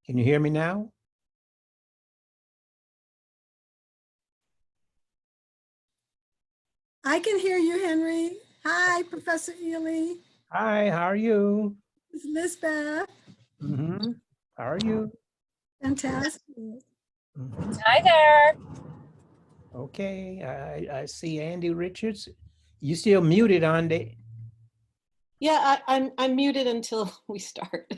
Can you hear me now? I can hear you, Henry. Hi, Professor Ely. Hi, how are you? It's Lisbeth. How are you? Fantastic. Hi there. Okay, I see Andy Richards. You still muted, Andy? Yeah, I'm muted until we start.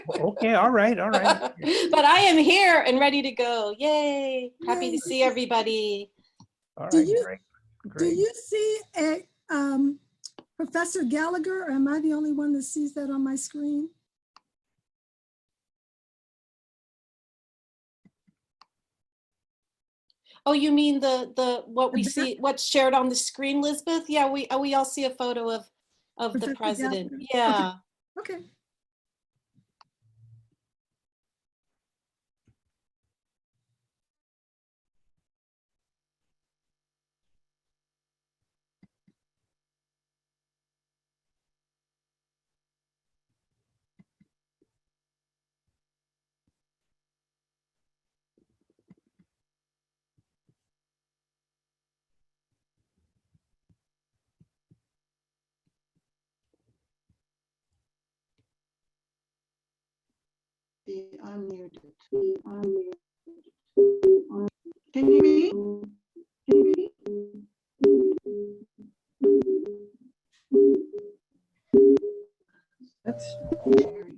Okay, all right. But I am here and ready to go. Yay. Happy to see everybody. All Do right, you, great. do you see Professor Gallagher, or am I the only one that sees that on my screen? Oh, you mean what we see, what's shared on the screen, Lisbeth? Yeah, we all see a photo of the Professor president. Gallagher. Yeah. Okay. Unmuted. Can you hear me? That's scary.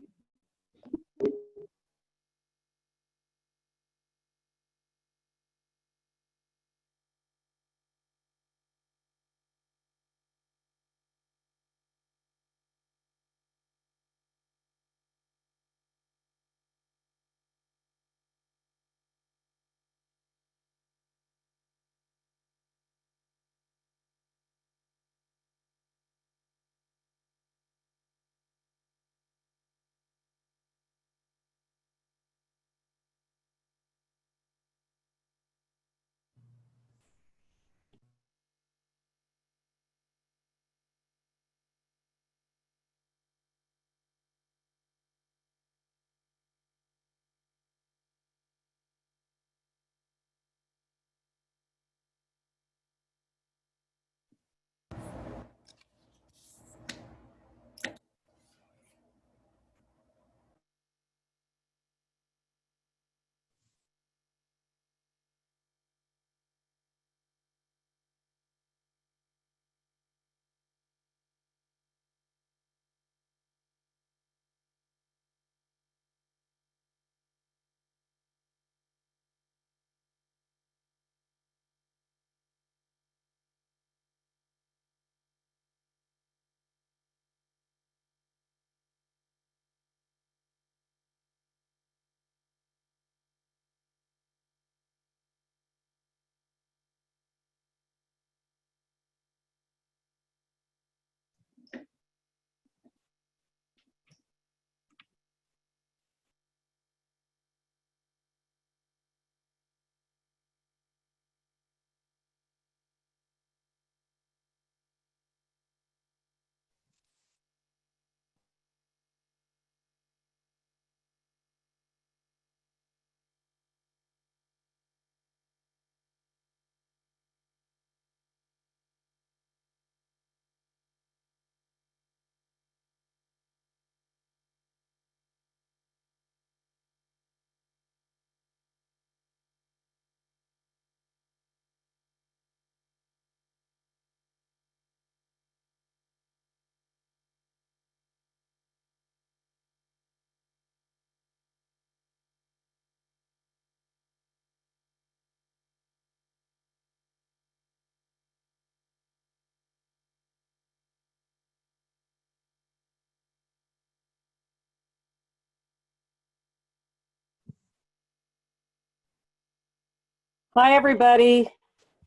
Hi, everybody.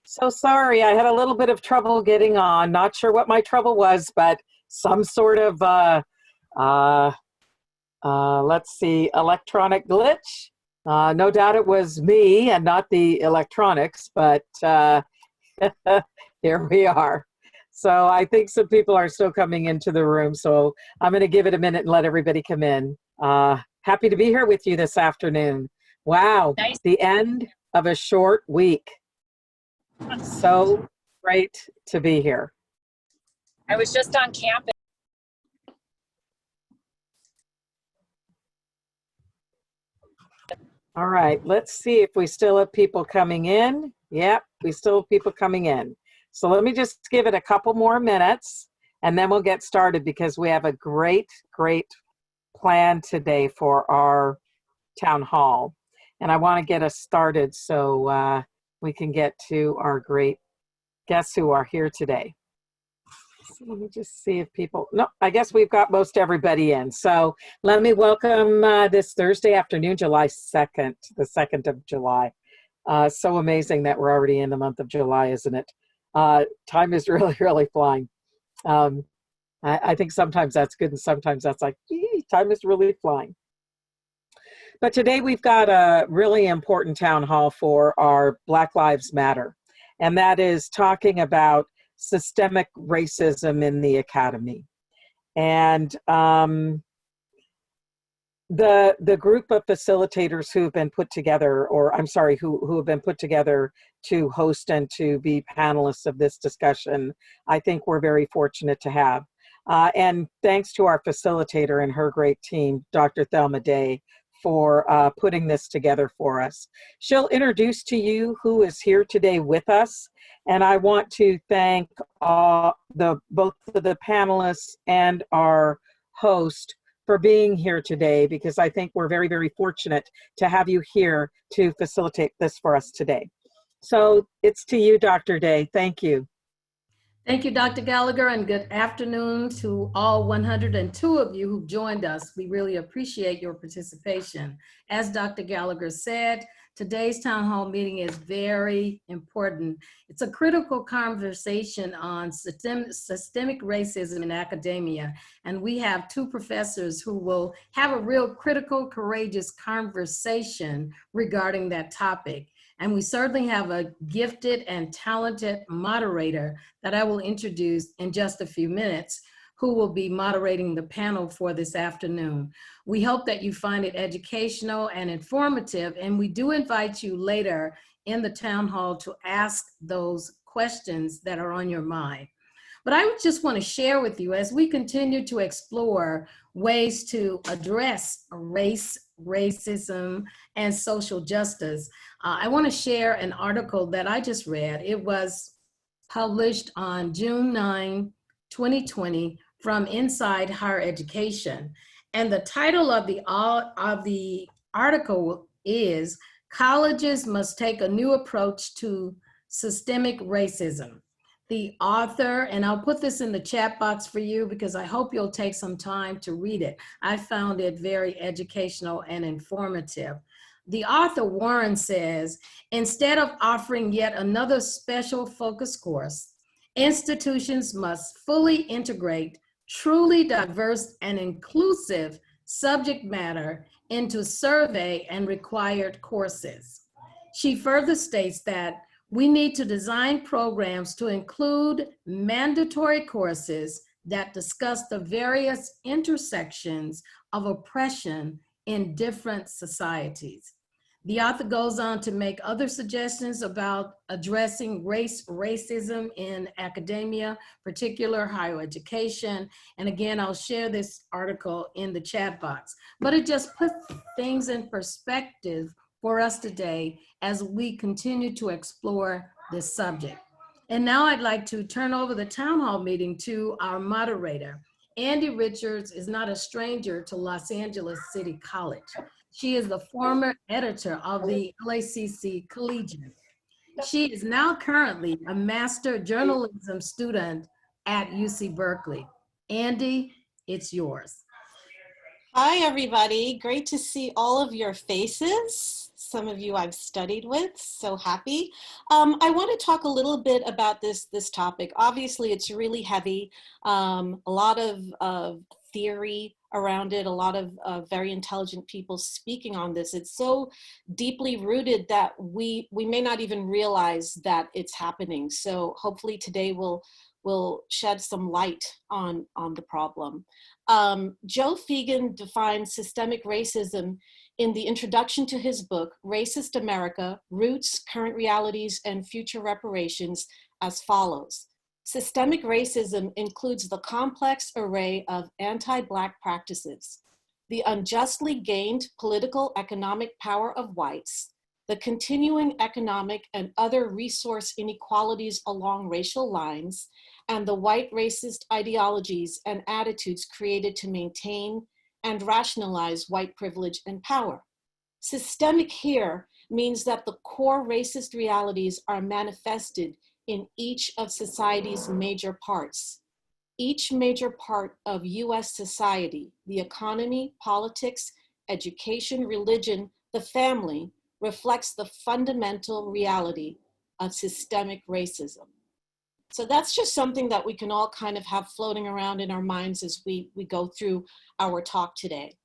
So sorry, I had a little bit of trouble getting on. Not sure what my trouble was, but some sort of, let's see, electronic glitch. No doubt it was me and not the electronics, but here we are. So I think some people are still coming into the room, so I'm going to give it a minute and let everybody come in. Happy to be here with you this afternoon. Wow, Nice. the end of a short week. So great to be here. I was just on campus. All right, let's see if we still have people coming in. Yep, we still have people coming in. So let me just give it a couple more minutes and then we'll get started because we have a great plan today for our town hall. And I want to get us started so we can get to our great guests who are here today. So let me just see if people, no, I guess we've got most everybody in. So let me welcome this Thursday afternoon, July 2nd, the 2nd of July. So amazing that we're already in the month of July, isn't it? Time is really flying. I think sometimes that's good and sometimes that's like, gee, time is really flying. But today we've got a really important town hall for our Black Lives Matter. And that is talking about systemic racism in the academy. And the group of facilitators who have been put together, or I'm sorry, who have been put together to host and to be panelists of this discussion, I think we're very fortunate to have. And thanks to our facilitator and her great team, Dr. Thelma Day, for putting this together for us. She'll introduce to you who is here today with us. And I want to thank both of the panelists and our host for being here today, because I think we're very fortunate to have you here to facilitate this for us today. So it's to you, Dr. Day. Thank you. Thank you, Dr. Gallagher, and good afternoon to all 102 of you who've joined us. We really appreciate your participation. As Dr. Gallagher said, today's town hall meeting is very important. It's a critical conversation on systemic racism in academia, and we have two professors who will have a real critical, courageous conversation regarding that topic. And we certainly have a gifted and talented moderator that I will introduce in just a few minutes, who will be moderating the panel for this afternoon. We hope that you find it educational and informative, and we do invite you later in the town hall to ask those questions that are on your mind. But I would just want to share with you, as we continue to explore ways to address race, racism, and social justice, I want to share an article that I just read. It was published on June 9, 2020 from Inside Higher Education. And the title of the article is "Colleges Must Take a New Approach to Systemic Racism." The author, and I'll put this in the chat box for you because I hope you'll take some time to read it. I found it very educational and informative. The author, Warren, says, instead of offering yet another special focus course, institutions must fully integrate truly diverse and inclusive subject matter into survey and required courses. She further states that we need to design programs to include mandatory courses that discuss the various intersections of oppression in different societies. The author goes on to make other suggestions about addressing racism in academia, particular higher education. And again, I'll share this article in the chat box. But it just puts things in perspective for us today as we continue to explore this subject. And now I'd like to turn over the town hall meeting to our moderator. Andy Richards is not a stranger to Los Angeles City College. She is the former editor of the LACC Collegian. She is now currently a master journalism student at UC Berkeley. Andy, it's yours. Hi, everybody. Great to see all of your faces. Some of you I've studied with, so happy. I want to talk a little bit about this topic. Obviously, it's really heavy, a lot of theory around it, a lot of very intelligent people speaking on this. It's so deeply rooted that we may not even realize that it's happening. So hopefully today we'll will shed some light on the problem. Joe Fegan defines systemic racism in the introduction to his book, Racist America, Roots, Current Realities, and Future Reparations as follows. Systemic racism includes the complex array of anti-Black practices, the unjustly gained political economic power of whites, the continuing economic and other resource inequalities along racial lines, and the white racist ideologies and attitudes created to maintain and rationalize white privilege and power. Systemic here means that the core racist realities are manifested in each of society's major parts. Each major part of US society, the economy, politics, education, religion, the family, reflects the fundamental reality of systemic racism. So that's just something that we can all kind of have floating around in our minds as we go through our talk today.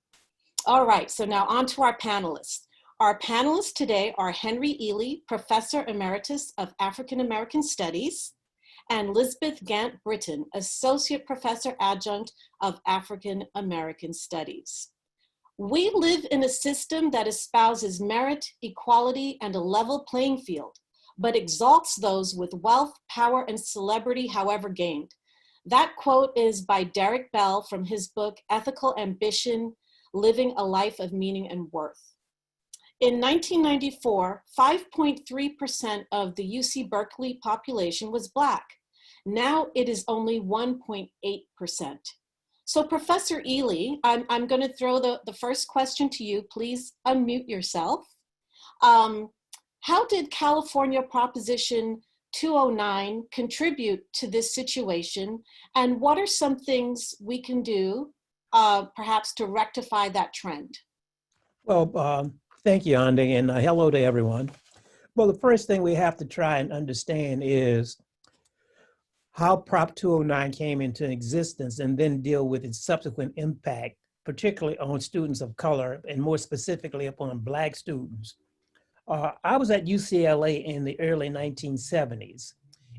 All right, so now on to our panelists. Our panelists today are Henry Ely, Professor Emeritus of African American Studies, and Lisbeth Gant Britton, Associate Professor Adjunct of African American Studies. We live in a system that espouses merit, equality, and a level playing field, but exalts those with wealth, power, and celebrity, however gained. That quote is by Derek Bell from his book, Ethical Ambition, Living a Life of Meaning and Worth. In 1994, 5.3% of the UC Berkeley population was Black. Now it is only 1.8%. So Professor Ely, I'm going to throw the first question to you. Please unmute yourself. How did California Proposition 209 contribute to this situation? And what are some things we can do perhaps to rectify that trend? Well, thank you, Andy, and hello to everyone. Well, the first thing we have to try and understand is how Prop 209 came into existence and then deal with its subsequent impact, particularly on students of color and more specifically upon Black students. I was at UCLA in the early 1970s.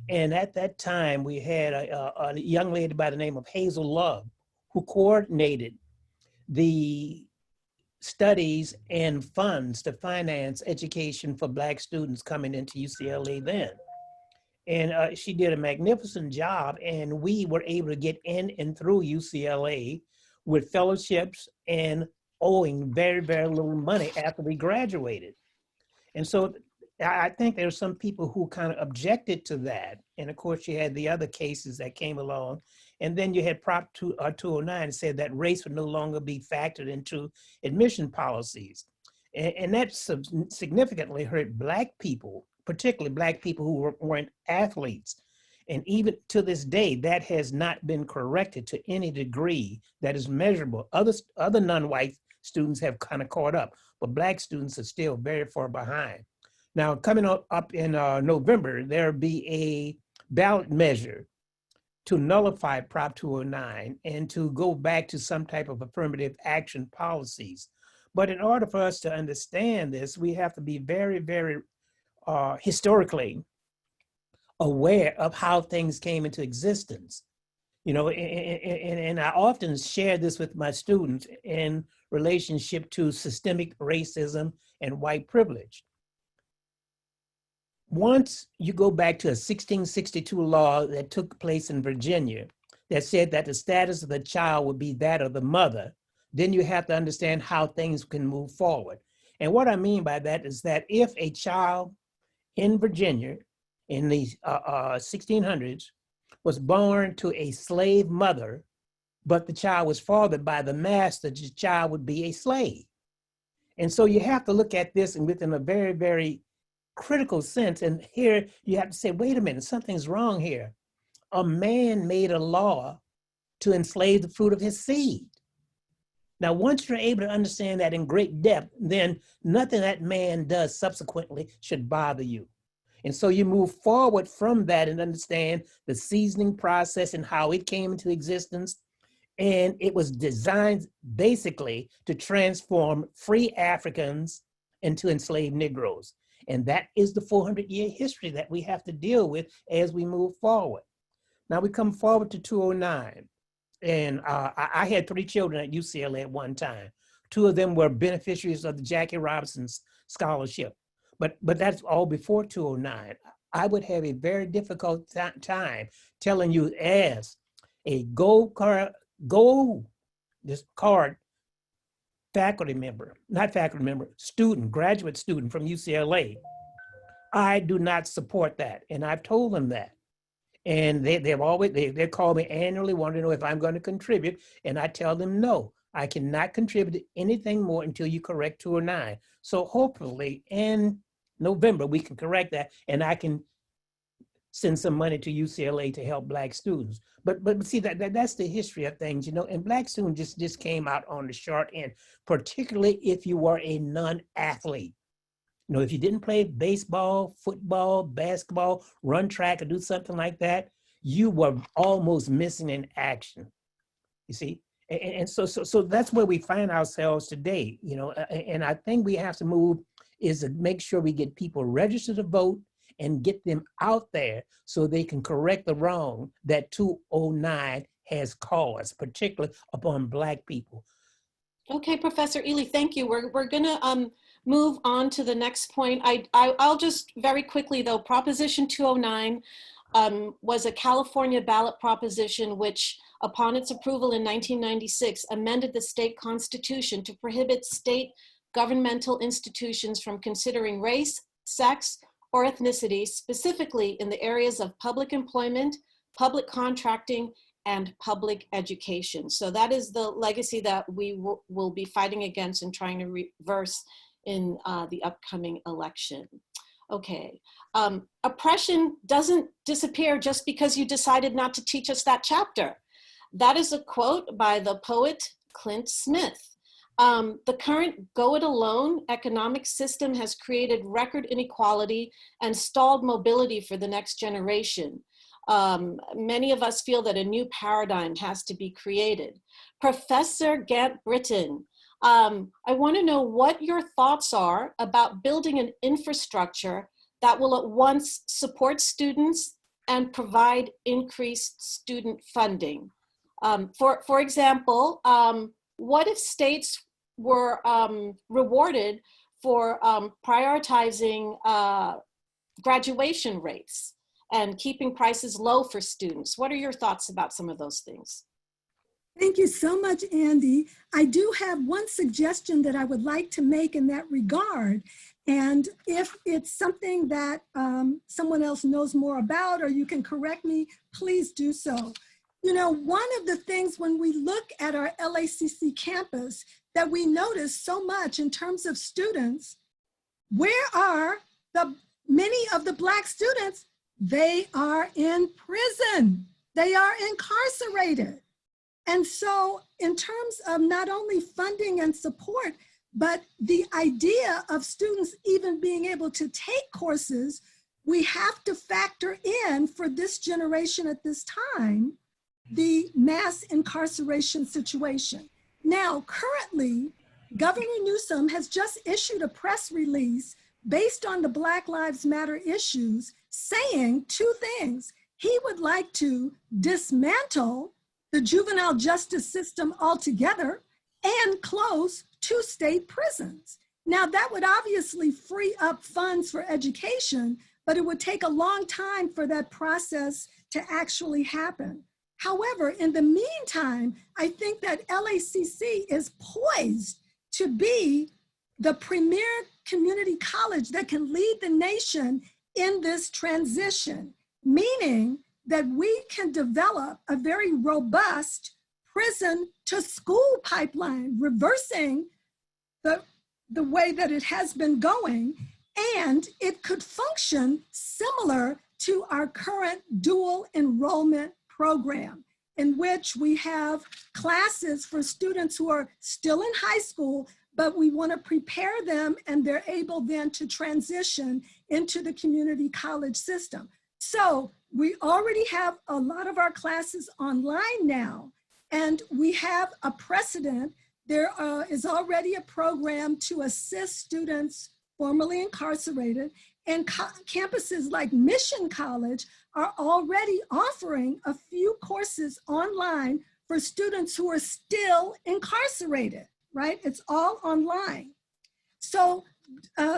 And at that time, we had a young lady by the name of Hazel Love, who coordinated the studies and funds to finance education for Black students coming into UCLA then. And she did a magnificent job, and we were able to get in and through UCLA with fellowships and owing very, very little money after we graduated. And so I think there were some people who kind of objected to that. And of course, you had the other cases that came along. And then you had Prop 209 said that race would no longer be factored into admission policies. And that significantly hurt Black people, particularly Black people who weren't athletes. And even to this day, that has not been corrected to any degree that is measurable. Other non-white students have kind of caught up, but Black students are still very far behind. Now, coming up in November, there'll be a ballot measure to nullify Prop 209 and to go back to some type of affirmative action policies. But in order for us to understand this, we have to be very, very historically aware of how things came into existence. You know, and I often share this with my students in relationship to systemic racism and white privilege. Once you go back to a 1662 law that took place in Virginia that said that the status of the child would be that of the mother, then you have to understand how things can move forward. And what I mean by that is that if a child in Virginia in the 1600s was born to a slave mother, but the child was fathered by the master, the child would be a slave. And so you have to look at this and within a very, very critical sense. And here you have to say, wait a minute, something's wrong here. A man made a law to enslave the fruit of his seed. Now, once you're able to understand that in great depth, then nothing that man does subsequently should bother you. And so you move forward from that and understand the seasoning process and how it came into existence. And it was designed basically to transform free Africans into enslaved Negroes. And that is the 400-year history that we have to deal with as we move forward. Now we come forward to 209. And I had 3 children at UCLA at one time. 2 of them were beneficiaries of the Jackie Robinson Scholarship. But that's all before 209. I would have a very difficult time telling you as a gold card faculty member, not faculty member, student, graduate student from UCLA. I do not support that. And I've told them that. And they call me annually, want to know if I'm going to contribute. And I tell them, no, I cannot contribute anything more until you correct 209. So hopefully in November, we can correct that and I can send some money to UCLA to help Black students. But see, that's the history of things, you know, and Black students just came out on the short end, particularly if you were a non-athlete. You know, if you didn't play baseball, football, basketball, run track, or do something like that, you were almost missing in action. You see, and so that's where we find ourselves today. You know, and I think we have to move is to make sure we get people registered to vote and get them out there so they can correct the wrong that 209 has caused, particularly upon Black people. Okay, Professor Ely, thank you. We're gonna move on to the next point. I'll just very quickly though, Proposition 209 was a California ballot proposition which, upon its approval in 1996, amended the state constitution to prohibit state governmental institutions from considering race, sex, or ethnicity, specifically in the areas of public employment, public contracting, and public education. So that is the legacy that we will be fighting against and trying to reverse in the upcoming election. Okay, oppression doesn't disappear just because you decided not to teach us that chapter. That is a quote by the poet Clint Smith. The current go-it-alone economic system has created record inequality and stalled mobility for the next generation. Many of us feel that a new paradigm has to be created. Professor Gant Britton, I want to know what your thoughts are about building an infrastructure that will at once support students and provide increased student funding. For example, what if states were rewarded for prioritizing graduation rates and keeping prices low for students? What are your thoughts about some of those things? Thank you so much, Andy. I do have one suggestion that I would like to make in that regard. And if it's something that someone else knows more about, or you can correct me, please do so. You know, one of the things when we look at our LACC campus that we notice so much in terms of students, where are many of the Black students? They are in prison. They are incarcerated. And so in terms of not only funding and support, but the idea of students even being able to take courses, we have to factor in for this generation at this time, the mass incarceration situation. Now, currently, Governor Newsom has just issued a press release based on the Black Lives Matter issues saying 2 things. He would like to dismantle the juvenile justice system altogether and close 2 state prisons. Now that would obviously free up funds for education, but it would take a long time for that process to actually happen. However, in the meantime, I think that LACC is poised to be the premier community college that can lead the nation in this transition, meaning that we can develop a very robust prison to school pipeline, reversing the way that it has been going, and it could function similar to our current dual enrollment program, in which we have classes for students who are still in high school, but we want to prepare them and they're able then to transition into the community college system. So we already have a lot of our classes online now, and we have a precedent. There is already a program to assist students formerly incarcerated, and campuses like Mission College are already offering a few courses online for students who are still incarcerated, right? It's all online. So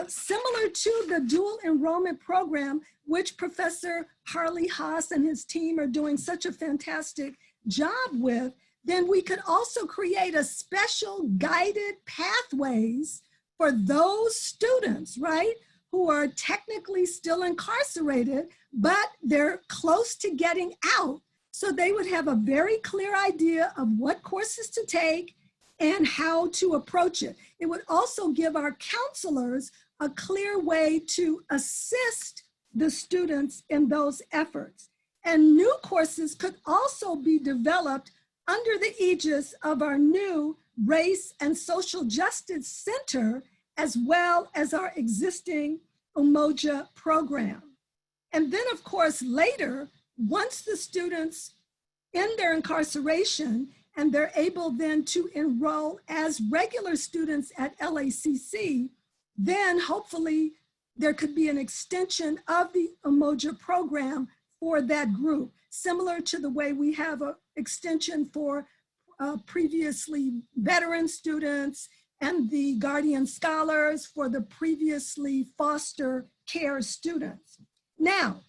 similar to the dual enrollment program, which Professor Harley Haas and his team are doing such a fantastic job with, then we could also create a special guided pathways for those students, right, who are technically still incarcerated, but they're close to getting out. So they would have a very clear idea of what courses to take and how to approach it. It would also give our counselors a clear way to assist the students in those efforts. And new courses could also be developed under the aegis of our new Race and Social Justice Center, as well as our existing Umoja program. And then, of course, later, once the students end their incarceration and they're able then to enroll as regular students at LACC, then hopefully there could be an extension of the Umoja program for that group, similar to the way we have an extension for previously veteran students and the guardian scholars for the previously foster care students. Now,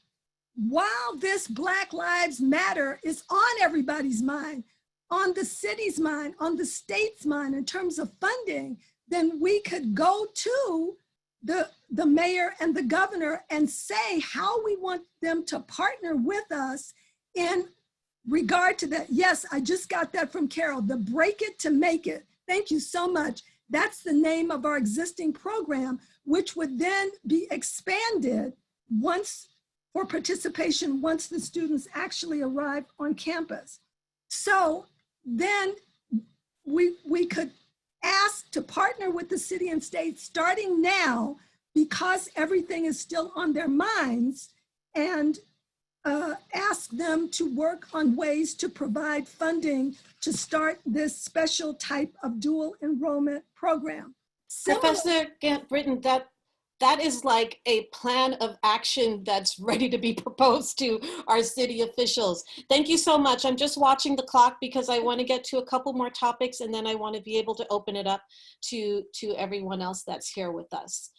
while this Black Lives Matter is on everybody's mind, on the city's mind, on the state's mind in terms of funding, then we could go to the mayor and the governor and say how we want them to partner with us in regard to that. Yes, I just got that from Carol, the Break It to Make It. Thank you so much. That's the name of our existing program, which would then be expanded once for participation once the students actually arrive on campus. So then we could ask to partner with the city and state starting now, because everything is still on their minds, and ask them to work on ways to provide funding to start this special type of dual enrollment program. Professor Britton, that is like a plan of action that's ready to be proposed to our city officials. Thank you so much. I'm just watching the clock because I want to get to a couple more topics, and then I want to be able to open it up to everyone else that's here with us.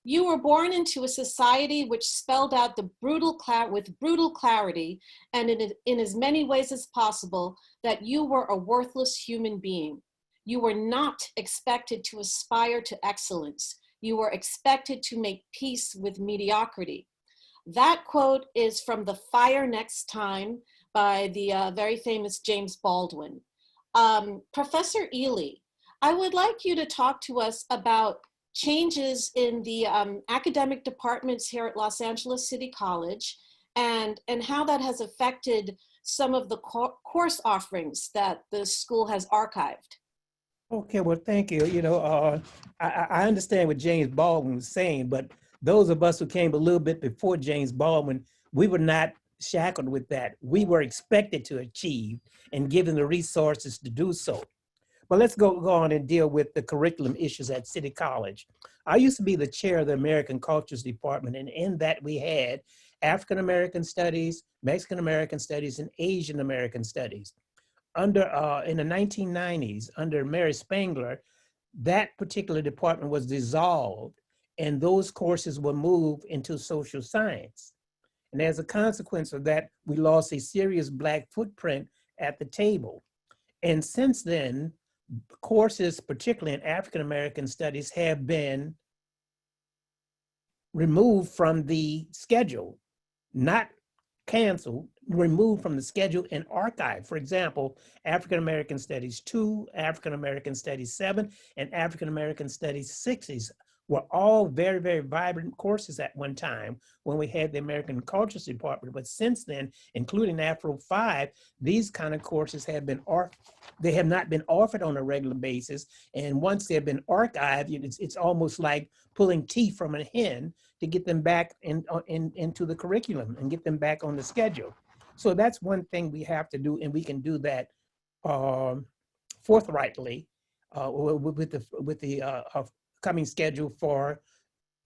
You were born into a society which spelled out with brutal clarity and in as many ways as possible that you were a worthless human being. You were not expected to aspire to excellence. You were expected to make peace with mediocrity. That quote is from The Fire Next Time by the very famous James Baldwin. Professor Ely, I would like you to talk to us about changes in the academic departments here at Los Angeles City College and how that has affected some of the course offerings that the school has archived. Okay, well, thank you. You know, I understand what James Baldwin was saying, but those of us who came a little bit before James Baldwin, we were not shackled with that. We were expected to achieve and given the resources to do so. But let's go on and deal with the curriculum issues at City College. I used to be the chair of the American Cultures Department, and in that we had African American Studies, Mexican American Studies, and Asian American Studies. In the 1990s, under Mary Spangler, that particular department was dissolved, and those courses were moved into social science. And as a consequence of that, we lost a serious Black footprint at the table. And since then, courses, particularly in African American Studies, have been removed from the schedule, not canceled, removed from the schedule and archived. For example, African American Studies 2, African American Studies 7, and African American Studies 6s were all very, very vibrant courses at one time when we had the American Cultures Department. But since then, including Afro 5, these kind of courses have been they have not been offered on a regular basis. And once they've been archived, it's almost like pulling teeth from a hen to get them back into the curriculum and get them back on the schedule. So that's one thing we have to do, and we can do that forthrightly with the coming schedule for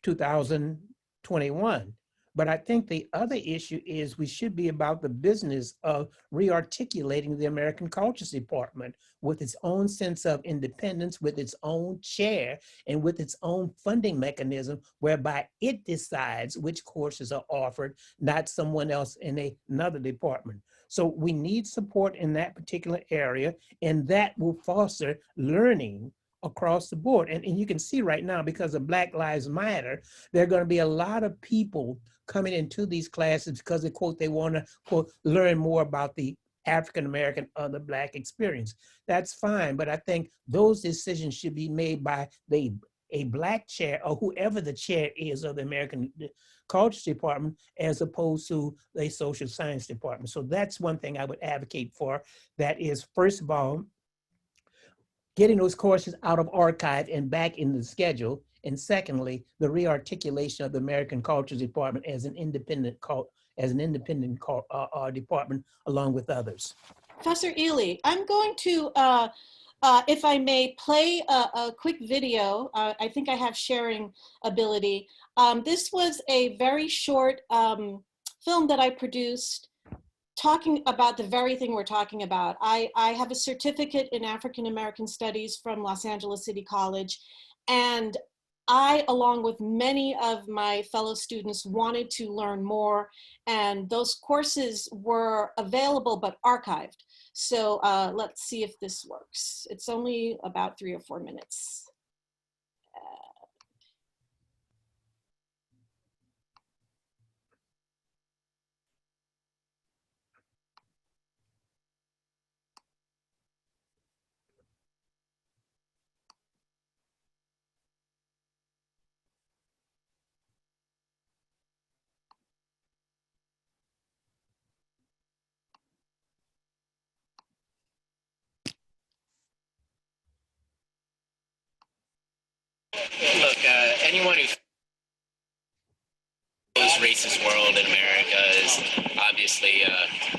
2021. But I think the other issue is we should be about the business of rearticulating the American Cultures Department with its own sense of independence, with its own chair, and with its own funding mechanism, whereby it decides which courses are offered, not someone else in another department. So we need support in that particular area, and that will foster learning across the board. And you can see right now, because of Black Lives Matter, there are going to be a lot of people coming into these classes because they, quote, they want to, quote, learn more about the African-American or the Black experience. That's fine, but I think those decisions should be made by a Black chair or whoever the chair is of the American Cultures Department, as opposed to a social science department. So that's one thing I would advocate for. That is, first of all, getting those courses out of archive and back in the schedule. And secondly, the rearticulation of the American Cultures Department as an independent department along with others. Professor Ely, I'm going to, if I may, play a quick video. I think I have sharing ability. This was a very short film that I produced talking about the very thing we're talking about. I have a certificate in African American Studies from Los Angeles City College, and I, along with many of my fellow students, wanted to learn more, and those courses were available but archived. So let's see if this works. It's only about 3 or 4 minutes. Look, anyone who knows racist world in America is obviously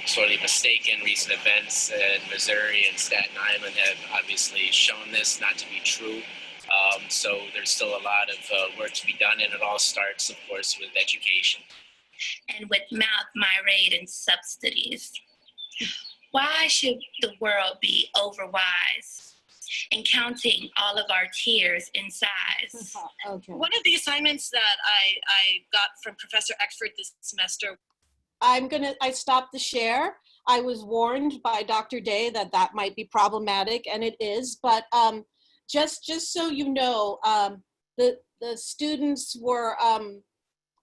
sorely mistaken. Recent events in Missouri and Staten Island have obviously shown this not to be true. So there's still a lot of work to be done, and it all starts, of course, with education. And with mouth myriad and subsidies. Why should the world be overwise and counting all of our tears in size? Okay. One of the assignments that I got from Professor Eckford this semester. I stopped the share. I was warned by Dr. Day that that might be problematic, and it is, but just so you know, the students were,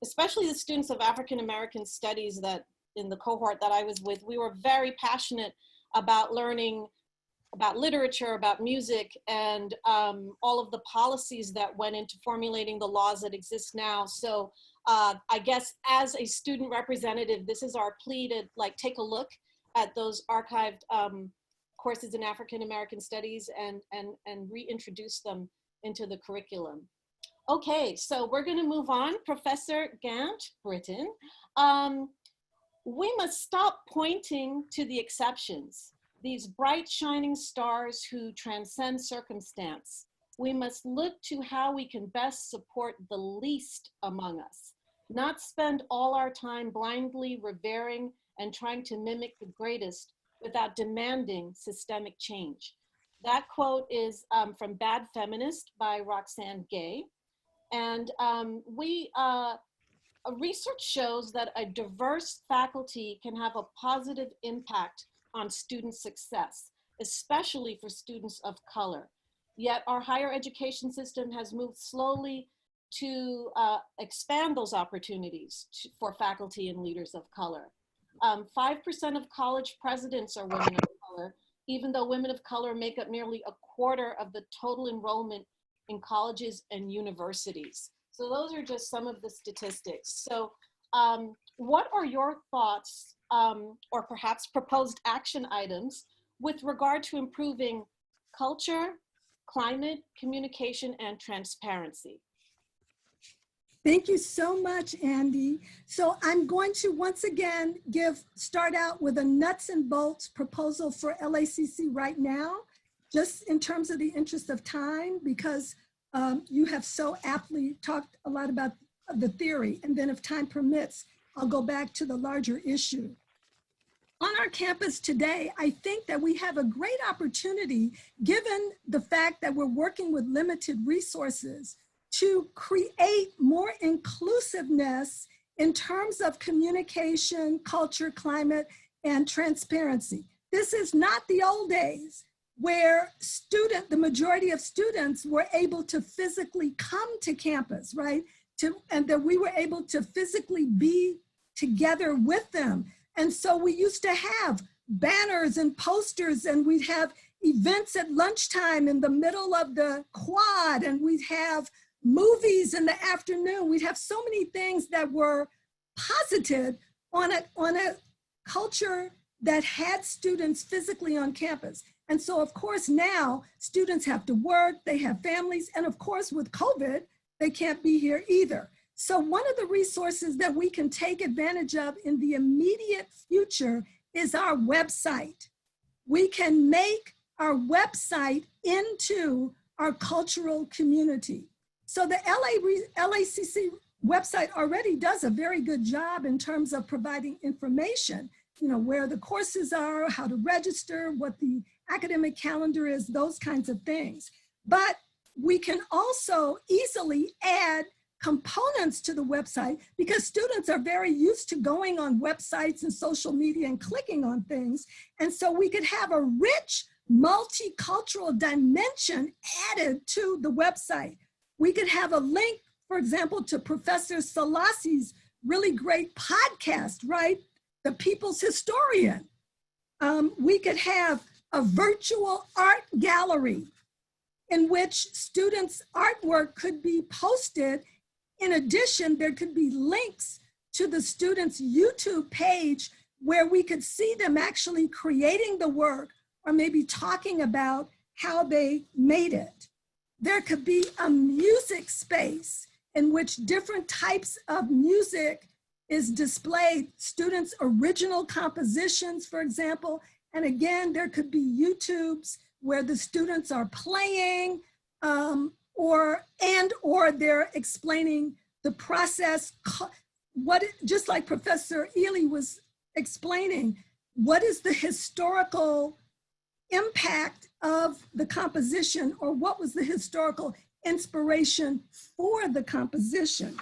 especially the students of African American Studies that in the cohort that I was with, we were very passionate about learning about literature, about music, and all of the policies that went into formulating the laws that exist now. So I guess as a student representative, this is our plea to take a look at those archived courses in African American Studies and reintroduce them into the curriculum. Okay, so we're gonna move on. Professor Gant Britton, we must stop pointing to the exceptions, these bright shining stars who transcend circumstance. We must look to how we can best support the least among us, not spend all our time blindly revering and trying to mimic the greatest without demanding systemic change. That quote is from Bad Feminist by Roxane Gay. And research shows that a diverse faculty can have a positive impact on student success, especially for students of color. Yet our higher education system has moved slowly to expand those opportunities for faculty and leaders of color. 5% of college presidents are women of color, even though women of color make up nearly a quarter of the total enrollment in colleges and universities. So those are just some of the statistics. So what are your thoughts or perhaps proposed action items with regard to improving culture, climate, communication, and transparency? Thank you so much, Andy. So I'm going to once again start out with a nuts and bolts proposal for LACC right now, just in terms of the interest of time, because you have so aptly talked a lot about the theory, and then if time permits, I'll go back to the larger issue. On our campus today, I think that we have a great opportunity, given the fact that we're working with limited resources, to create more inclusiveness in terms of communication, culture, climate, and transparency. This is not the old days where the majority of students were able to physically come to campus, right? And that we were able to physically be together with them. And so we used to have banners and posters, and we'd have events at lunchtime in the middle of the quad, and we'd have movies in the afternoon. We'd have so many things that were posited on a culture that had students physically on campus. And so of course now students have to work, they have families, and of course with COVID, they can't be here either. So one of the resources that we can take advantage of in the immediate future is our website. We can make our website into our cultural community. So the LACC website already does a very good job in terms of providing information, you know, where the courses are, how to register, what the academic calendar is, those kinds of things. But we can also easily add components to the website because students are very used to going on websites and social media and clicking on things. And so we could have a rich multicultural dimension added to the website. We could have a link, for example, to Professor Selassie's really great podcast, right? The People's Historian. We could have a virtual art gallery in which students' artwork could be posted. In addition, there could be links to the students' YouTube page where we could see them actually creating the work or maybe talking about how they made it. There could be a music space in which different types of music is displayed, students' original compositions, for example. And again, there could be YouTubes where the students are playing or they're explaining the process, just like Professor Ely was explaining, what is the historical impact of the composition, or what was the historical inspiration for the composition.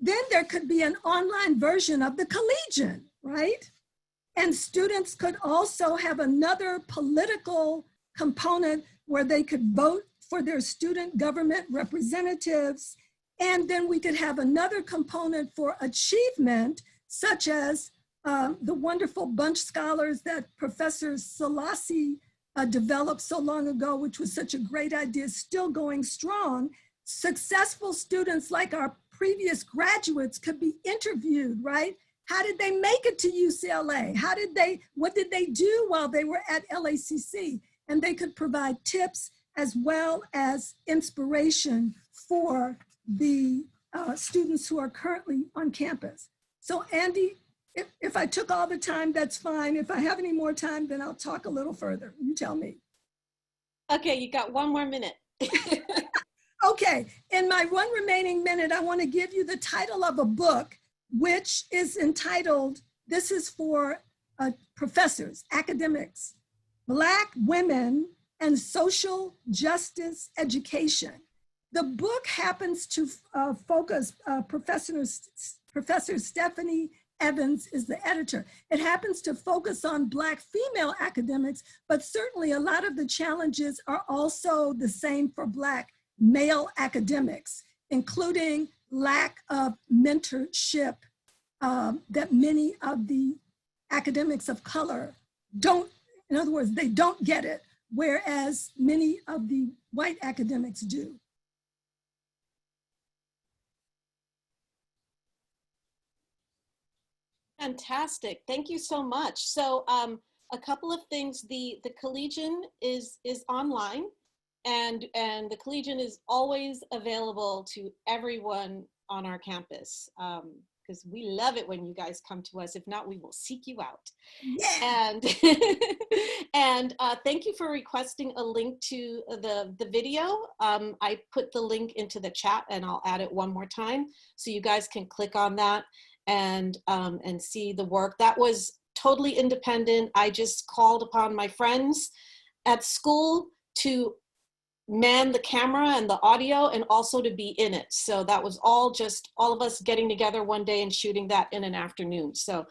Then there could be an online version of the collegian, right? And students could also have another political component where they could vote for their student government representatives. And then we could have another component for achievement, such as the wonderful bunch scholars that Professor Selassie developed so long ago, which was such a great idea, still going strong. Successful students like our previous graduates could be interviewed, right? How did they make it to UCLA? What did they do while they were at LACC? And they could provide tips as well as inspiration for the students who are currently on campus. So Andy, if I took all the time, that's fine. If I have any more time, then I'll talk a little further. You tell me. Okay, you got 1 more minute. Okay, in my 1 remaining minute, I want to give you the title of a book, which is entitled, this is for professors, academics, Black Women and Social Justice Education. The book happens to focus, Professor Stephanie Evans is the editor. It happens to focus on Black female academics, but certainly a lot of the challenges are also the same for Black male academics, including lack of mentorship that many of the academics of color don't, in other words, they don't get it, whereas many of the white academics do. Fantastic. Thank you so much. So a couple of things. The Collegian is online, and the Collegian is always available to everyone on our campus, because because we love it when you guys come to us. If not, we will seek you out. Yeah. And and thank you for requesting a link to the video. I put the link into the chat, and I'll add it one more time so you guys can click on that and see the work. That was totally independent. I just called upon my friends at school to man the camera and the audio and also to be in it. So that was all just all of us getting together one day and shooting that in an afternoon. So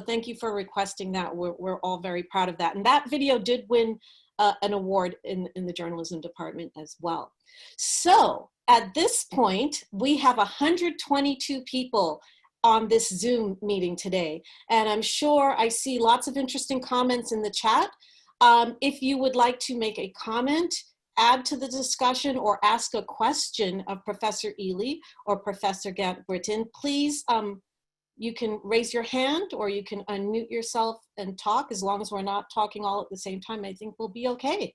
thank you for requesting that. We're all very proud of that. And that video did win an award in the journalism department as well. So at this point, we have 122 people on this Zoom meeting today. And I'm sure I see lots of interesting comments in the chat. If you would like to make a comment, add to the discussion, or ask a question of Professor Ely or Professor Gant-Britton, please, you can raise your hand or you can unmute yourself and talk. As long as we're not talking all at the same time, I think we'll be okay.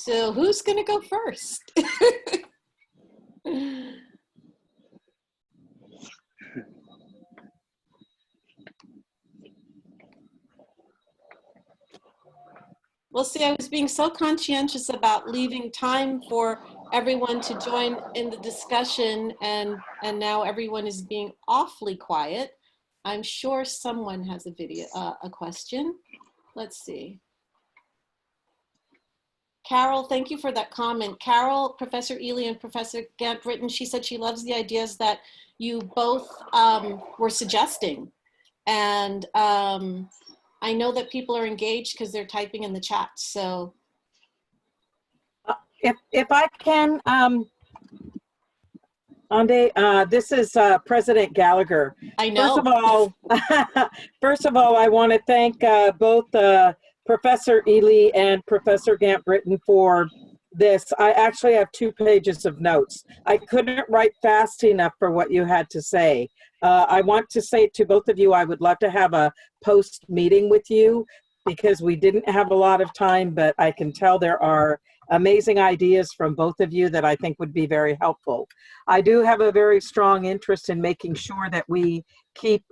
So who's gonna go first? Well, see, I was being so conscientious about leaving time for everyone to join in the discussion, and now everyone is being awfully quiet. I'm sure someone has a question. Let's see. Carol, thank you for that comment. Carol, Professor Ely and Professor Gant-Britton, she said she loves the ideas that you both were suggesting. And I know that people are engaged because they're typing in the chat, so. If I can, Ande, this is President Gallagher. I know. First of all, I want to thank both Professor Ely and Professor Gant-Britton for this. I actually have 2 pages of notes. I couldn't write fast enough for what you had to say. I want to say to both of you, I would love to have a post meeting with you because we didn't have a lot of time, but I can tell there are amazing ideas from both of you that I think would be very helpful. I do have a very strong interest in making sure that we keep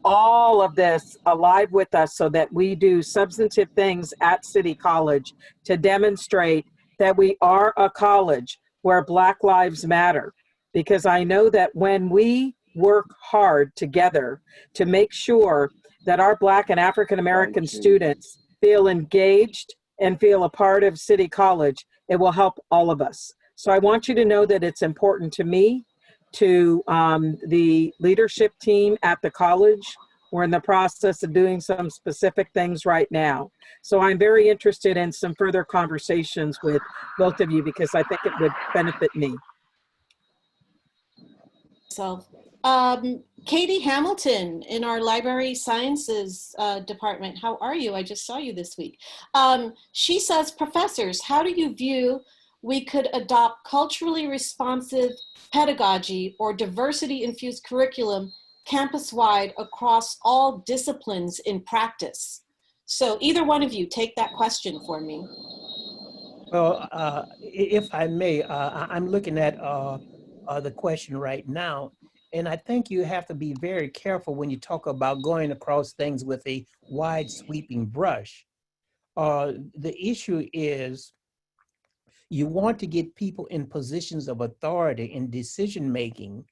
all of this alive with us so that we do substantive things at City College to demonstrate that we are a college where Black lives matter. Because I know that when we work hard together to make sure that our Black and African American students feel engaged and feel a part of City College, it will help all of us. So I want you to know that it's important to me, to the leadership team at the college. We're in the process of doing some specific things right now. So I'm very interested in some further conversations with both of you because I think it would benefit me. So, Katie Hamilton in our Library Sciences department, how are you? I just saw you this week. She says, professors, how do you view we could adopt culturally responsive pedagogy or diversity-infused curriculum campus-wide across all disciplines in practice? So either one of you, take that question for me. Well, if I may, I'm looking at the question right now, and I think you have to be very careful when you talk about going across things with a wide sweeping brush. The issue is you want to get people in positions of authority in decision-making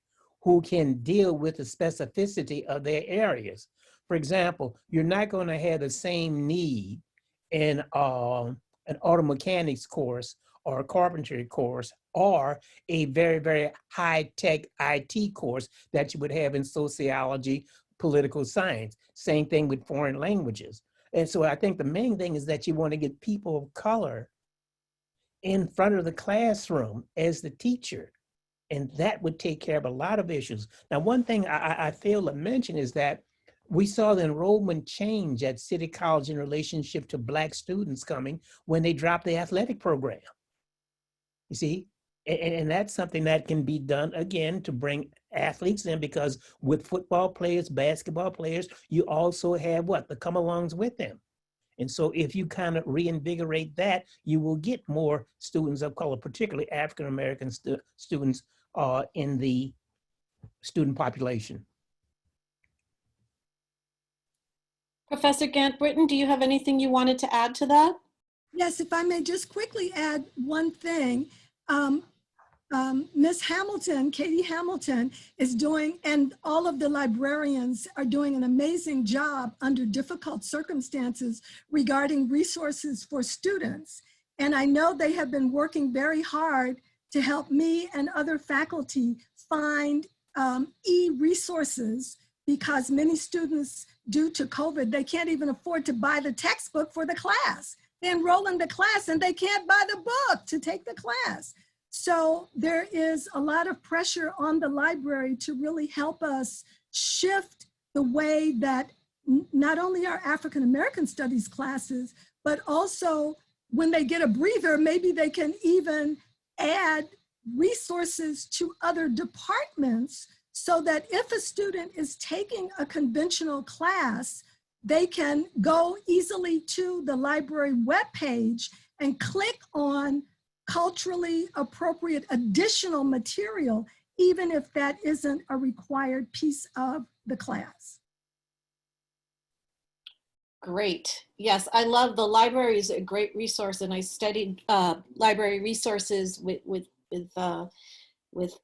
who can deal with the specificity of their areas. For example, you're not going to have the same need in an auto mechanics course or a carpentry course or a very, very high-tech IT course that you would have in sociology, political science. Same thing with foreign languages. And so I think the main thing is that you want to get people of color in front of the classroom as the teacher. And that would take care of a lot of issues. Now, one thing I failed to mention is that we saw the enrollment change at City College in relationship to Black students coming when they dropped the athletic program. You see, And that's something that can be done again to bring athletes in, because with football players, basketball players, you also have what? The come-alongs with them. And so if you kind of reinvigorate that, you will get more students of color, particularly African-American students in the student population. Professor Gant-Britton, do you have anything you wanted to add to that? Yes, if I may just quickly add one thing. Miss Hamilton, Katie Hamilton, is doing, and all of the librarians are doing an amazing job under difficult circumstances regarding resources for students. And I know they have been working very hard to help me and other faculty find e-resources, because many students, due to COVID, they can't even afford to buy the textbook for the class. They enroll in the class and they can't buy the book to take the class. So there is a lot of pressure on the library to really help us shift the way that not only our African American studies classes, but also when they get a breather, maybe they can even add resources to other departments, so that if a student is taking a conventional class, they can go easily to the library webpage and click on culturally appropriate additional material, even if that isn't a required piece of the class. Great. Yes, I love the library is a great resource, and I studied library resources with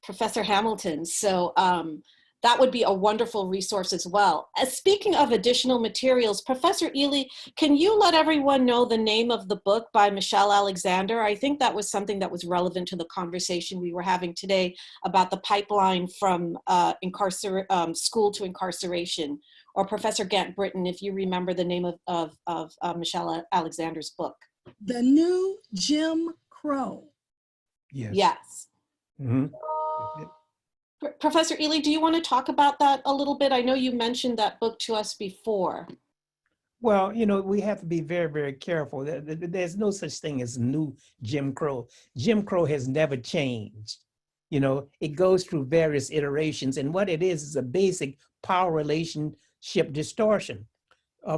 Professor Hamilton. So that would be a wonderful resource as well. Speaking of additional materials, Professor Ely, can you let everyone know the name of the book by Michelle Alexander? I think that was something that was relevant to the conversation we were having today about the pipeline from school to incarceration. Or Professor Gant-Britton, if you remember the name of Michelle Alexander's book. The New Jim Crow. Yes. Yes. Mm-hmm. Professor Ely, do you want to talk about that a little bit? I know you mentioned that book to us before. Well, you know, we have to be very, very careful. There's no such thing as new Jim Crow. Jim Crow has never changed. You know, it goes through various iterations, and what it is a basic power relationship distortion.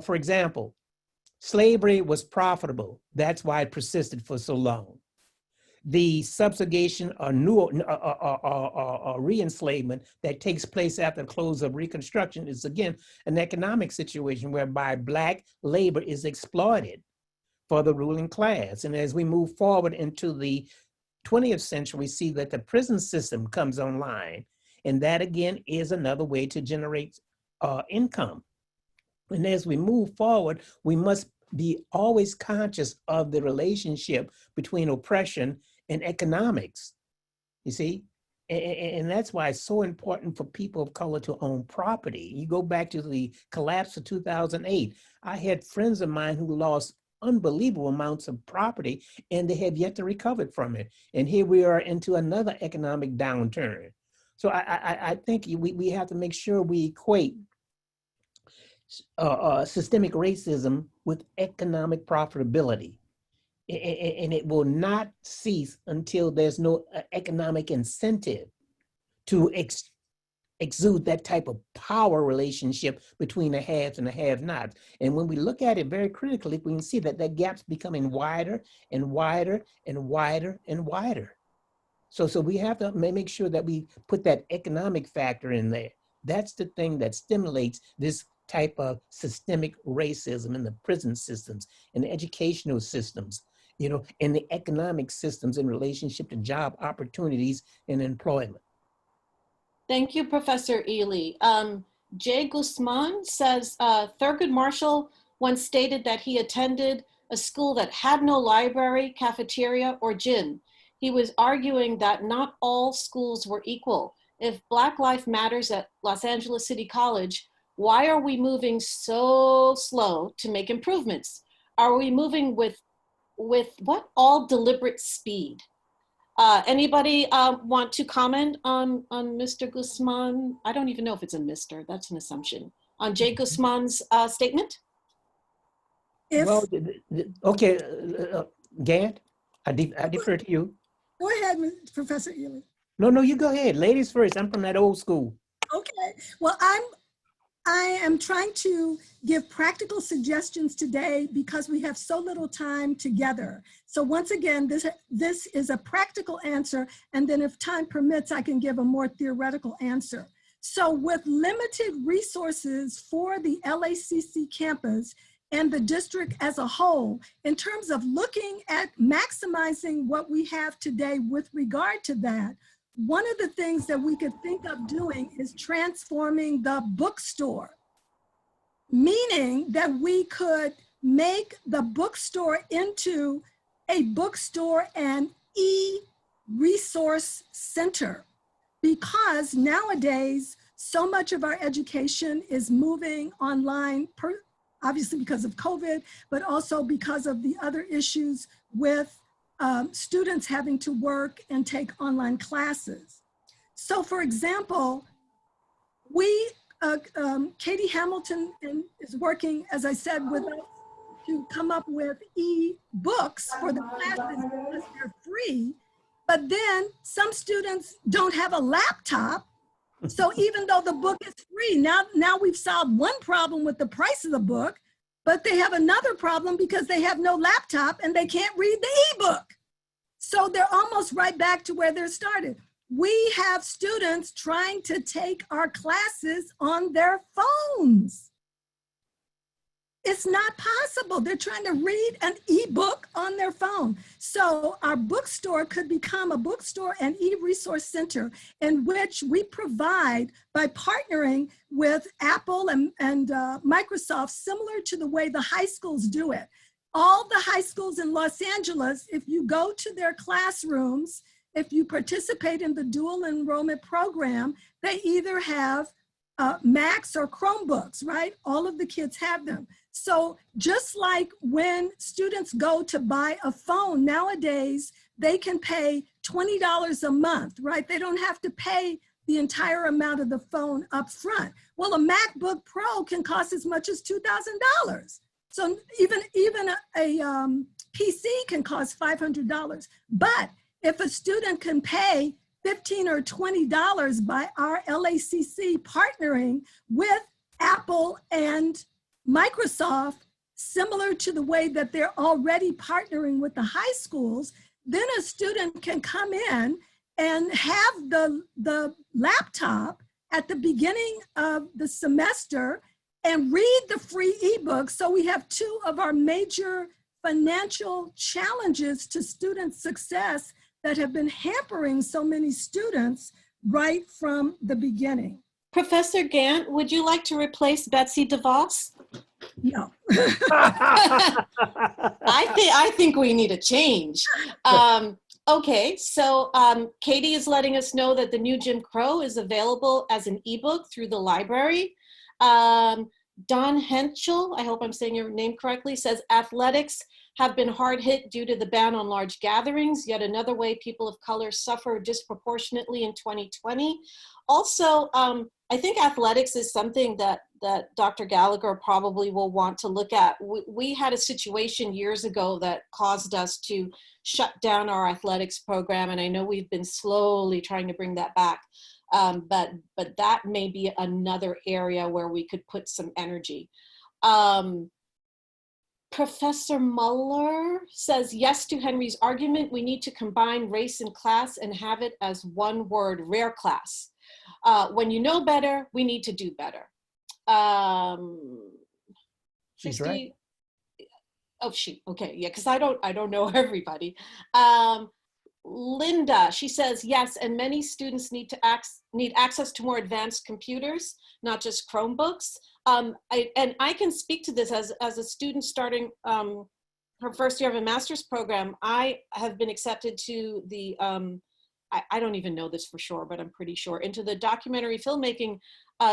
For example, slavery was profitable. That's why it persisted for so long. The subjugation or re-enslavement that takes place after the close of Reconstruction is, again, an economic situation whereby Black labor is exploited for the ruling class. And as we move forward into the 20th century, we see that the prison system comes online. And that, again, is another way to generate income. And as we move forward, we must be always conscious of the relationship between oppression and economics, you see? And that's why it's so important for people of color to own property. You go back to the collapse of 2008. I had friends of mine who lost unbelievable amounts of property, and they have yet to recover from it. And here we are into another economic downturn. So I think we have to make sure we equate systemic racism with economic profitability. And it will not cease until there's no economic incentive to exude that type of power relationship between the haves and the have-nots. And when we look at it very critically, we can see that that gap's becoming wider and wider and wider and wider. So we have to make sure that we put that economic factor in there. That's the thing that stimulates this type of systemic racism in the prison systems, in the educational systems, you know, and the economic systems in relationship to job opportunities and employment. Thank you, Professor Ely. Jay Guzman says, Thurgood Marshall once stated that he attended a school that had no library, cafeteria, or gym. He was arguing that not all schools were equal. If Black Lives Matters at Los Angeles City College, why are we moving so slow to make improvements? Are we moving with what all deliberate speed? Anybody want to comment on Mr. Guzman? I don't even know if it's a Mr., that's an assumption. On Jay Guzman's statement? Well, okay, Gant, I defer to you. Go ahead, Professor Ely. No, you go ahead. Ladies first. I'm from that old school. Okay. Well, I am trying to give practical suggestions today because we have so little time together. So once again, this is a practical answer, and then if time permits, I can give a more theoretical answer. So with limited resources for the LACC campus and the district as a whole, in terms of looking at maximizing what we have today with regard to that, one of the things that we could think of doing is transforming the bookstore, meaning that we could make the bookstore into a bookstore and e-resource center. Because nowadays, so much of our education is moving online, obviously because of COVID, but also because of the other issues with students having to work and take online classes. So for example, Katie Hamilton is working, as I said, with us to come up with e-books for the classes because they're free. But then some students don't have a laptop. So even though the book is free, now we've solved one problem with the price of the book, but they have another problem because they have no laptop and they can't read the ebook. So they're almost right back to where they're started. We have students trying to take our classes on their phones. It's not possible. They're trying to read an ebook on their phone. So our bookstore could become a bookstore and e-resource center in which we provide, by partnering with Apple and Microsoft, similar to the way the high schools do it. All the high schools in Los Angeles, if you go to their classrooms, if you participate in the dual enrollment program, they either have Macs or Chromebooks, right? All of the kids have them. So just like when students go to buy a phone nowadays, they can pay $20 a month, right? They don't have to pay the entire amount of the phone up front. Well, a MacBook Pro can cost as much as $2,000. So even a PC can cost $500. But if a student can pay $15 or $20 by our LACC partnering with Apple and Microsoft, similar to the way that they're already partnering with the high schools, then a student can come in and have the laptop at the beginning of the semester and read the free ebook. So we have two of our major financial challenges to student success that have been hampering so many students right from the beginning. Professor Gant, would you like to replace Betsy DeVos? No. I think we need a change. Okay, so Katie is letting us know that the new Jim Crow is available as an ebook through the library. Don Henschel, I hope I'm saying your name correctly, says athletics have been hard hit due to the ban on large gatherings, yet another way people of color suffer disproportionately in 2020. Also, I think athletics is something that Dr. Gallagher probably will want to look at. We had a situation years ago that caused us to shut down our athletics program, and I know we've been slowly trying to bring that back. But that may be another area where we could put some energy. Professor Muller says, yes to Henry's argument. We need to combine race and class and have it as one word, rare class. When you know better, we need to do better. She's right. Oh, okay, yeah, because I don't know everybody. Linda, she says, yes, and many students need access to more advanced computers, not just Chromebooks. And I can speak to this as a student starting her first year of a master's program. I have been accepted to the, I don't even know this for sure, but I'm pretty sure, into the documentary filmmaking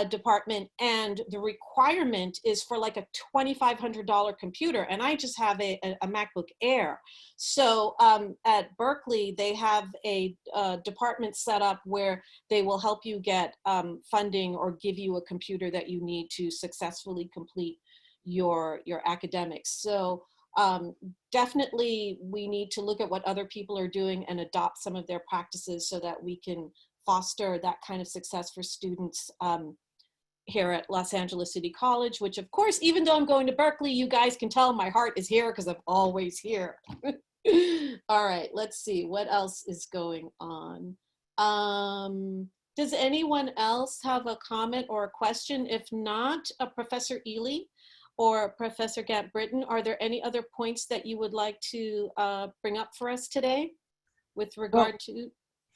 department, and the requirement is for like a $2,500 computer, and I just have a MacBook Air. So at Berkeley, they have a department set up where they will help you get funding or give you a computer that you need to successfully complete your academics. So Definitely we need to look at what other people are doing and adopt some of their practices so that we can foster that kind of success for students here at Los Angeles City College, which of course, even though I'm going to Berkeley, you guys can tell my heart is here because I'm always here. All right, let's see what else is going on. Does anyone else have a comment or a question? If not, Professor Ely or Professor Gant-Britton, are there any other points that you would like to bring up for us today with regard to?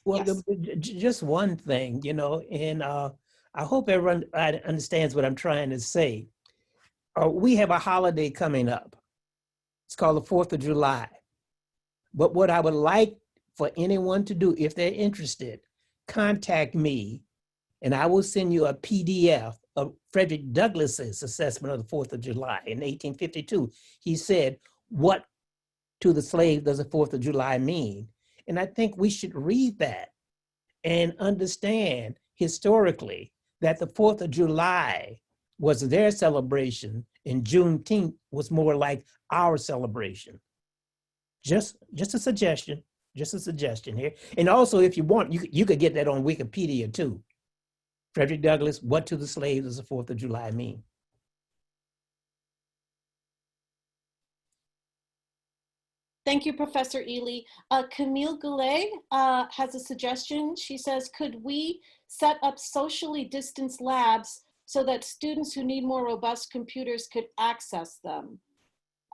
Well, Yes. just one thing, you know, and I hope everyone understands what I'm trying to say. We have a holiday coming up. It's called the 4th of July. But what I would like for anyone to do, if they're interested, contact me and I will send you a PDF of Frederick Douglass's assessment of the 4th of July in 1852. He said, what to the slave does the 4th of July mean? And I think we should read that and understand historically that the 4th of July was their celebration and Juneteenth was more like our celebration. Just a suggestion here. And also, if you want, you could get that on Wikipedia too. Frederick Douglass, what to the slave does the 4th of July mean? Thank you, Professor Ely. Camille Goulet has a suggestion. She says, could we set up socially distanced labs so that students who need more robust computers could access them?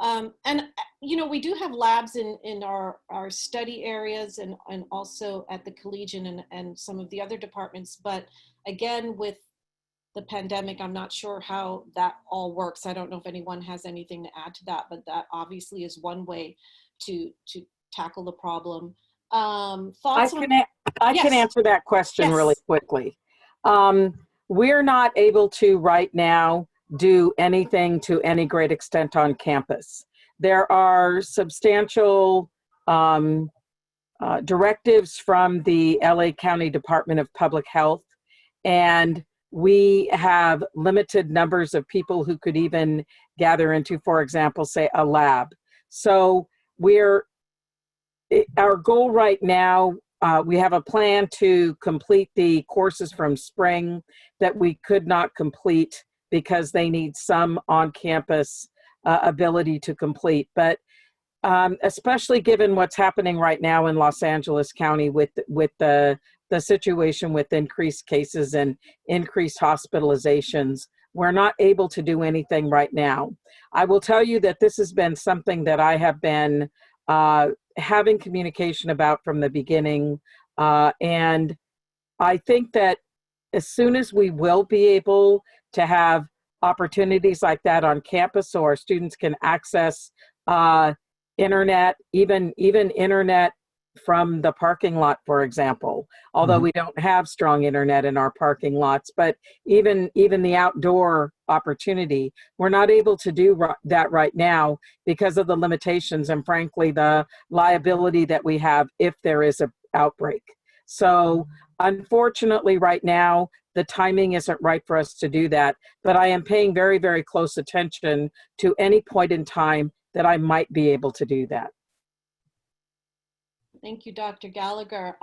And, you know, we do have labs in our study areas and also at the Collegian and some of the other departments. But again, with the pandemic, I'm not sure how that all works. I don't know if anyone has anything to add to that, but that obviously is one way to tackle the problem. I can answer that question really quickly. We're not able to right now do anything to any great extent on campus. There are substantial directives from the LA County Department of Public Health, and we have limited numbers of people who could even gather into, for example, say a lab. So our goal right now, we have a plan to complete the courses from spring that we could not complete because they need some on-campus ability to complete. But especially given what's happening right now in Los Angeles County with the situation with increased cases and increased hospitalizations, we're not able to do anything right now. I will tell you that this has been something that I have been having communication about from the beginning. And I think that as soon as we will be able to have opportunities like that on campus so our students can access internet, even internet from the parking lot, for example, although we don't have strong internet in our parking lots, but even the outdoor opportunity, we're not able to do that right now because of the limitations and frankly, the liability that we have if there is an outbreak. So unfortunately right now, the timing isn't right for us to do that, but I am paying very, very close attention to any point in time that I might be able to do that. Thank you, Dr. Gallagher.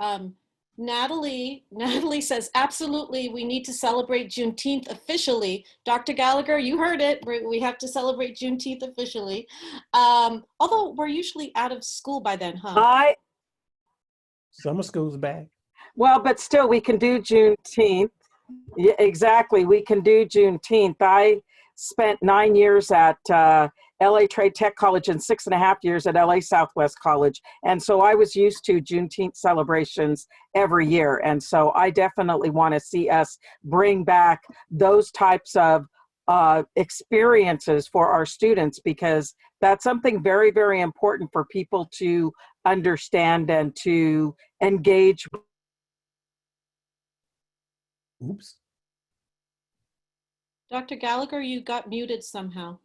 Natalie says, absolutely, we need to celebrate Juneteenth officially. Dr. Gallagher, you heard it. We have to celebrate Juneteenth officially. Although we're usually out of school by then, huh? Summer school's back. Well, but still, we can do Juneteenth. Yeah, exactly. We can do Juneteenth. I spent 9 years at LA Trade Tech College and 6.5 years at LA Southwest College. And so I was used to Juneteenth celebrations every year. And so I definitely want to see us bring back those types of experiences for our students, because that's something very, very important for people to understand and to engage. Oops. Dr. Gallagher, you got muted somehow.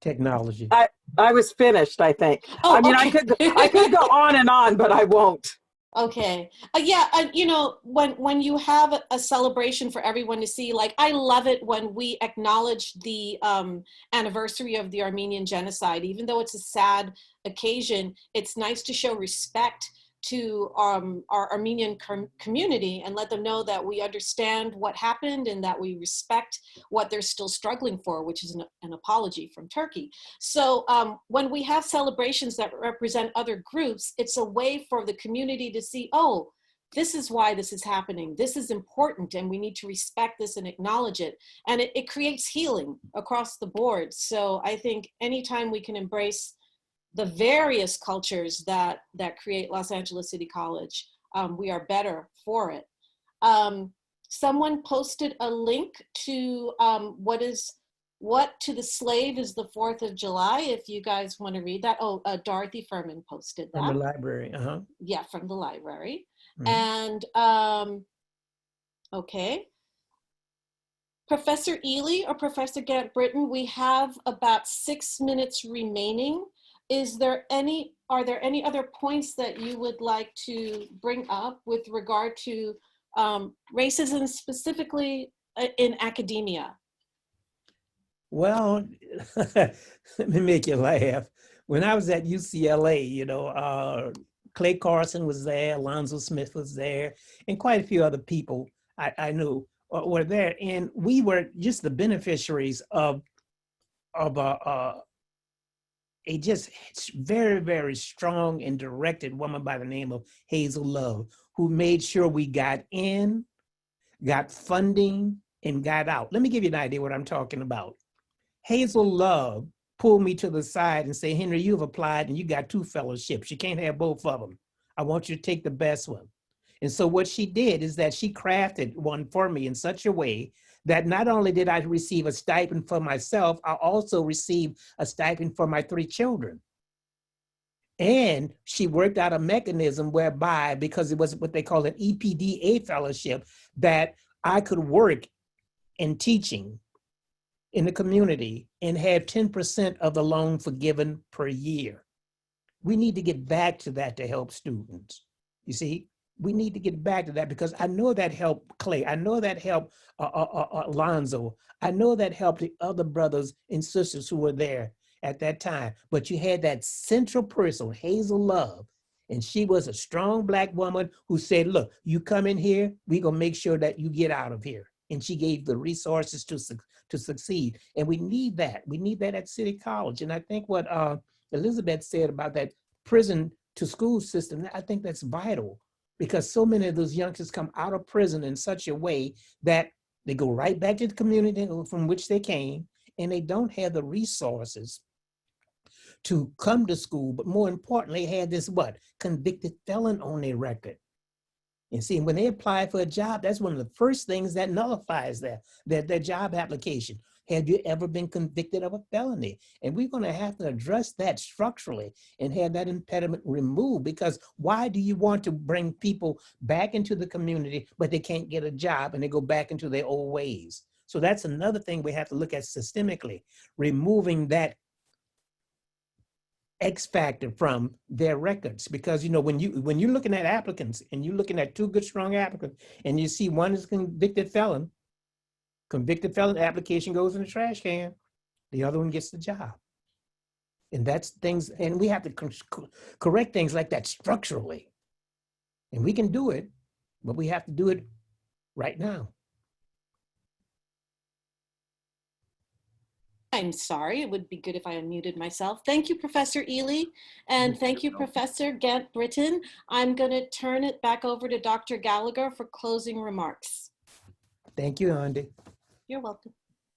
Technology. I was finished, I think. Oh, I mean, okay. I could go on and on, but I won't. Okay. Yeah, you know, when you have a celebration for everyone to see, like, I love it when we acknowledge the anniversary of the Armenian genocide. Even though it's a sad occasion, it's nice to show respect to our Armenian community and let them know that we understand what happened and that we respect what they're still struggling for, which is an apology from Turkey. So when we have celebrations that represent other groups, it's a way for the community to see, oh, this is why this is happening. This is important, and we need to respect this and acknowledge it. And it creates healing across the board. So I think anytime we can embrace the various cultures that create Los Angeles City College, we are better for it. Someone posted a link to what to the slave is the 4th of July, if you guys want to read that. Oh, Dorothy Furman posted that. From the library, Yeah, from the library. Mhm. And, okay. Professor Ely or Professor Gant Britton, we have about 6 minutes remaining. Are there any other points that you would like to bring up with regard to racism, specifically in academia? Well, let me make you laugh. When I was at UCLA, you know, Clay Carson was there, Alonzo Smith was there, and quite a few other people I knew were there. And we were just the beneficiaries of a just very, very strong and directed woman by the name of Hazel Love, who made sure we got in, got funding, and got out. Let me give you an idea what I'm talking about. Hazel Love pulled me to the side and said, Henry, you've applied and you got 2 fellowships. You can't have both of them. I want you to take the best one. And so what she did is that she crafted one for me in such a way that not only did I receive a stipend for myself, I also received a stipend for my 3 children. And she worked out a mechanism whereby, because it was what they call an EPDA fellowship, that I could work in teaching in the community and have 10% of the loan forgiven per year. We need to get back to that to help students. You see, we need to get back to that because I know that helped Clay. I know that helped Alonzo. I know that helped the other brothers and sisters who were there at that time. But you had that central person, Hazel Love, and she was a strong Black woman who said, look, you come in here, we're gonna make sure that you get out of here. And she gave the resources to succeed. And we need that. We need that at City College. And I think what Elizabeth said about that prison to school system, I think that's vital because so many of those youngsters come out of prison in such a way that they go right back to the community from which they came, and they don't have the resources to come to school, but more importantly, had this what? Convicted felon on their record. And see, when they apply for a job, that's one of the first things that nullifies their job application. Have you ever been convicted of a felony? And we're going to have to address that structurally and have that impediment removed, because why do you want to bring people back into the community, but they can't get a job and they go back into their old ways? So that's another thing we have to look at systemically, removing that X factor from their records. Because, you know, when you're looking at applicants and you're looking at 2 good, strong applicants and you see one is convicted felon application goes in the trash can, the other one gets the job. And that's things, and we have to correct things like that structurally. And we can do it, but we have to do it right now. I'm sorry, it would be good if I unmuted myself. Thank you, Professor Ely, and thank you, Professor Gant Britton. I'm going to turn it back over to Dr. Gallagher for closing remarks. Thank you, Andy. You're welcome.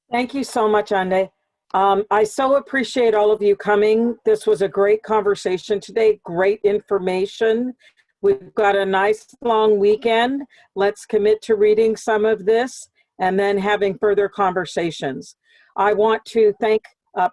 Thank you so much, Ande. I so appreciate all of you coming. This was a great conversation today, great information. We've got a nice long weekend. Let's commit to reading some of this and then having further conversations. I want to thank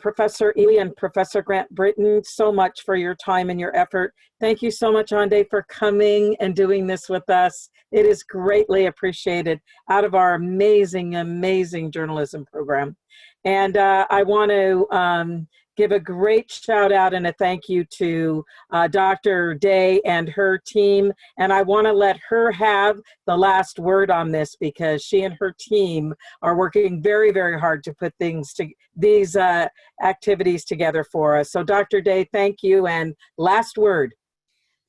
Professor Ely and Professor Gant Britton so much for your time and your effort. Thank you so much, Ande, for coming and doing this with us. It is greatly appreciated out of our amazing, amazing journalism program. And I want to give a great shout out and a thank you to Dr. Day and her team. And I want to let her have the last word on this because she and her team are working very, very hard to put these activities together for us. So Dr. Day, thank you. And last word.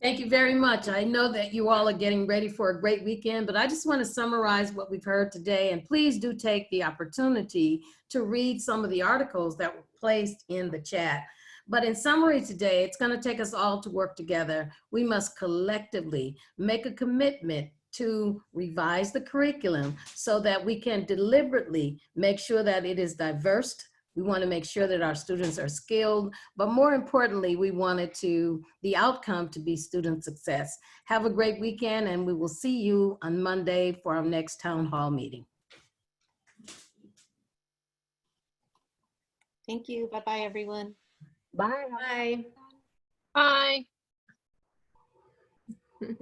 Thank you very much. I know that you all are getting ready for a great weekend, but I just want to summarize what we've heard today. And please do take the opportunity to read some of the articles that were placed in the chat. But in summary today, it's going to take us all to work together. We must collectively make a commitment to revise the curriculum so that we can deliberately make sure that it is diverse. We want to make sure that our students are skilled, but more importantly, we wanted the outcome to be student success. Have a great weekend, and we will see you on Monday for our next town hall meeting. Thank you. Bye-bye, everyone. Bye. Bye. Bye.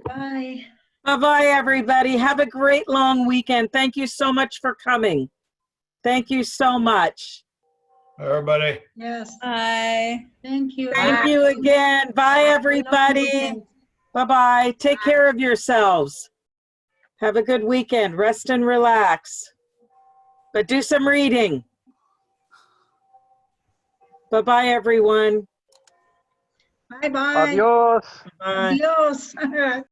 Bye. Bye-bye, everybody. Have a great long weekend. Thank you so much for coming. Thank you so much. Everybody. Yes, Bye. thank you. Thank you again. Bye, everybody. Bye-bye. Take care of yourselves. Have a good weekend. Rest and relax. But do some reading. Bye-bye, everyone. Bye-bye. Adios. Bye. Adios.